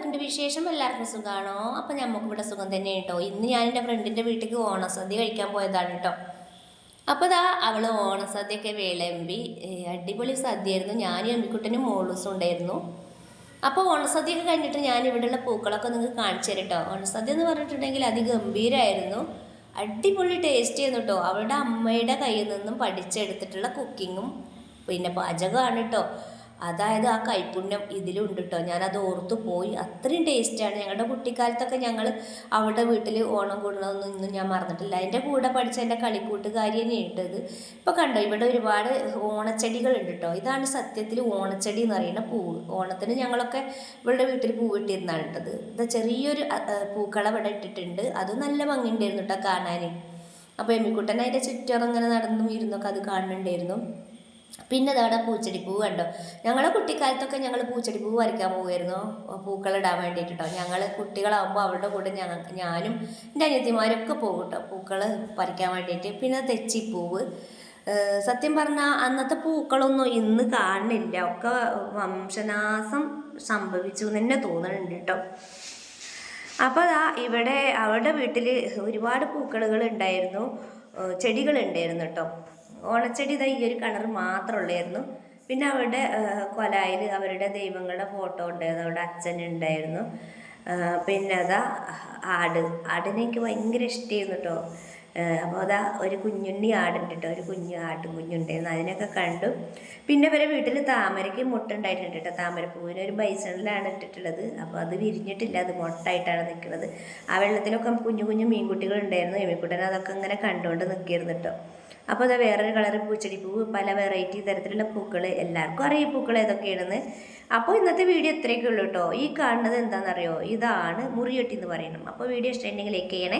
എന്തൊക്കെയുണ്ട് വിശേഷം? എല്ലാവർക്കും സുഖമാണോ? അപ്പം നമുക്ക് ഇവിടെ സുഖം തന്നെ കേട്ടോ. ഇന്ന് ഞാൻ എൻ്റെ ഫ്രണ്ടിൻ്റെ വീട്ടിലേക്ക് ഓണസദ്യ കഴിക്കാൻ പോയതാണ് കേട്ടോ. അപ്പോൾ ദാ അവൾ ഓണസദ്യയൊക്കെ വിളമ്പി അടിപൊളി സദ്യയായിരുന്നു. ഞാനും എമ്മിക്കുട്ടനും മോളൂസും ഉണ്ടായിരുന്നു. അപ്പോൾ ഓണസദ്യയൊക്കെ കഴിഞ്ഞിട്ട് ഞാൻ ഇവിടെയുള്ള പൂക്കളൊക്കെ നിങ്ങൾക്ക് കാണിച്ചു തരാം കേട്ടോ. ഓണസദ്യ എന്ന് പറഞ്ഞിട്ടുണ്ടെങ്കിൽ അതിഗംഭീരമായിരുന്നു, അടിപൊളി ടേസ്റ്റ് ചെയ്യുന്നു കേട്ടോ. അവളുടെ അമ്മയുടെ കയ്യിൽ നിന്നും പഠിച്ചെടുത്തിട്ടുള്ള കുക്കിങ്ങും പിന്നെ പാചകമാണ് കേട്ടോ. അതായത് ആ കൈപ്പുണ്യം ഇതിലുണ്ട് കേട്ടോ. ഞാനത് ഓർത്തു പോയി, അത്രയും ടേസ്റ്റാണ്. ഞങ്ങളുടെ കുട്ടിക്കാലത്തൊക്കെ ഞങ്ങൾ അവിടെ വീട്ടിൽ ഓണം കൂടുന്നതൊന്നും ഇന്നും ഞാൻ മറന്നിട്ടില്ല. എൻ്റെ കൂടെ പഠിച്ച എൻ്റെ കളിക്കൂട്ടുകാരി തന്നെയാണ് ഇട്ടത്. ഇപ്പോൾ കണ്ടോ, ഇവിടെ ഒരുപാട് ഓണച്ചെടികളുണ്ട് കേട്ടോ. ഇതാണ് സത്യത്തിൽ ഓണച്ചെടി എന്ന് പറയുന്ന പൂവ്. ഓണത്തിന് ഞങ്ങളൊക്കെ ഇവളുടെ വീട്ടിൽ പൂവിട്ടിരുന്നാണ് ഇട്ടത്. ഇത് ചെറിയൊരു പൂക്കള ഇവിടെ ഇട്ടിട്ടുണ്ട്. അത് നല്ല ഭംഗിയുണ്ടായിരുന്നു കേട്ടോ കാണാൻ. അപ്പോൾ എമ്മിക്കുട്ടൻ അതിൻ്റെ ചുറ്റും അങ്ങനെ നടന്നും ഇരുന്നൊക്കെ അത് കാണുന്നുണ്ടായിരുന്നു. പിന്നെ അതവിടെ പൂച്ചെടിപ്പൂ കണ്ടോ. ഞങ്ങളുടെ കുട്ടിക്കാലത്തൊക്കെ ഞങ്ങൾ പൂച്ചെടിപ്പൂ വരയ്ക്കാൻ പോകുമായിരുന്നു, പൂക്കളിടാൻ വേണ്ടിയിട്ട് കേട്ടോ. ഞങ്ങൾ കുട്ടികളാകുമ്പോൾ അവരുടെ കൂടെ ഞാനും എൻ്റെ അനിയത്തിമാരൊക്കെ പോകും കേട്ടോ പൂക്കൾ പറിക്കാൻ വേണ്ടിയിട്ട്. പിന്നെ തെച്ചിപ്പൂവ്, സത്യം പറഞ്ഞാൽ അന്നത്തെ പൂക്കളൊന്നും ഇന്ന് കാണുന്നില്ല, ഒക്കെ വംശനാശം സംഭവിച്ചു എന്ന് തന്നെ തോന്നുന്നുണ്ട് കേട്ടോ. അപ്പോൾ ഇവിടെ അവരുടെ വീട്ടിൽ ഒരുപാട് പൂക്കളുകൾ ഉണ്ടായിരുന്നു, ചെടികളുണ്ടായിരുന്നു കേട്ടോ. ഓണച്ചെടി ഇതാ ഈ ഒരു കളർ മാത്രമുള്ളായിരുന്നു. പിന്നെ അവരുടെ കൊലായിൽ അവരുടെ ദൈവങ്ങളുടെ ഫോട്ടോ ഉണ്ടായിരുന്നു, അവിടെ അച്ഛനുണ്ടായിരുന്നു. പിന്നെ അതാ ആടിനെ എനിക്ക് ഭയങ്കര ഇഷ്ടമായിരുന്നു കേട്ടോ. അപ്പോൾ അതാ ഒരു കുഞ്ഞുണ്ണി ആടുണ്ട് കേട്ടോ, ഒരു കുഞ്ഞുണ്ടായിരുന്നു, അതിനൊക്കെ കണ്ടു. പിന്നെ ഇവരെ വീട്ടിൽ താമരയ്ക്ക് മുട്ടുണ്ടായിട്ടുണ്ട് കേട്ടോ. താമരപ്പൂവിന് ഒരു ബൈസണിലാണ് ഇട്ടിട്ടുള്ളത്. അപ്പോൾ അത് വിരിഞ്ഞിട്ടില്ല, അത് മൊട്ടായിട്ടാണ് നിൽക്കുന്നത്. ആ വെള്ളത്തിലൊക്കെ കുഞ്ഞു കുഞ്ഞു മീൻകുട്ടികൾ ഉണ്ടായിരുന്നു. എമ്മിക്കുട്ടൻ അതൊക്കെ ഇങ്ങനെ കണ്ടുകൊണ്ട് നിൽക്കിയിരുന്നു കേട്ടോ. അപ്പോൾ അത് വേറൊരു കളർ പൂച്ചെടിപ്പൂവ്, പല വെറൈറ്റി തരത്തിലുള്ള പൂക്കൾ, എല്ലാവർക്കും അറിയാം പൂക്കൾ ഏതൊക്കെയാണെന്ന്. അപ്പോൾ ഇന്നത്തെ വീഡിയോ ഇത്രയൊക്കെ ഉള്ളൂ കേട്ടോ. ഈ കാണുന്നത് എന്താണെന്നറിയോ, ഇതാണ് മുറിയൊട്ടി എന്ന് പറയണം. അപ്പോൾ വീഡിയോ ഇഷ്ടമുണ്ടെങ്കിൽ ലൈക്ക് ചെയ്യണേ.